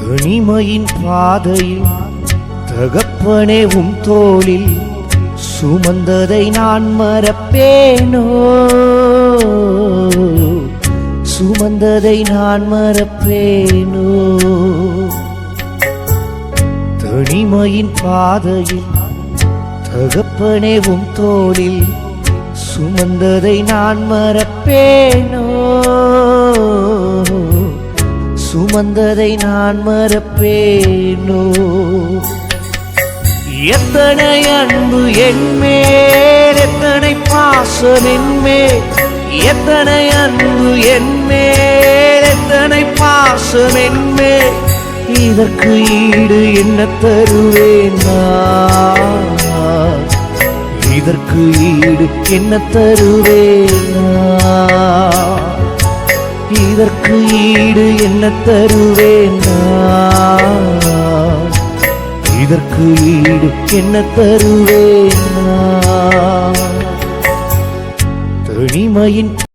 தனிமையின் பாதையில் தகப்பனே உம் தோளில் சுமந்ததை நான் மறப்பேனோ, சுமந்ததை நான் மறப்பேனோ. தனிமையின் பாதையில் தகப்பனே உம் தோளில் சுமந்ததை நான் மறப்பேனோ, சுமந்ததை நான் மறப்பேனோ. எத்தனை அன்பு என்மேல், எத்தனை பாசம் என்மேல், எத்தனை அன்பு என்மேல், எத்தனை பாசம் என்மேல். இதற்கு ஈடு என்ன தருவேன் நான், இதற்கு ஈடு என்ன தருவேன் நான், இதற்கு ஈடு என்ன தருவேன் நான், இதற்கு ஈடு என்ன தருவேன் நான். தனிமையின்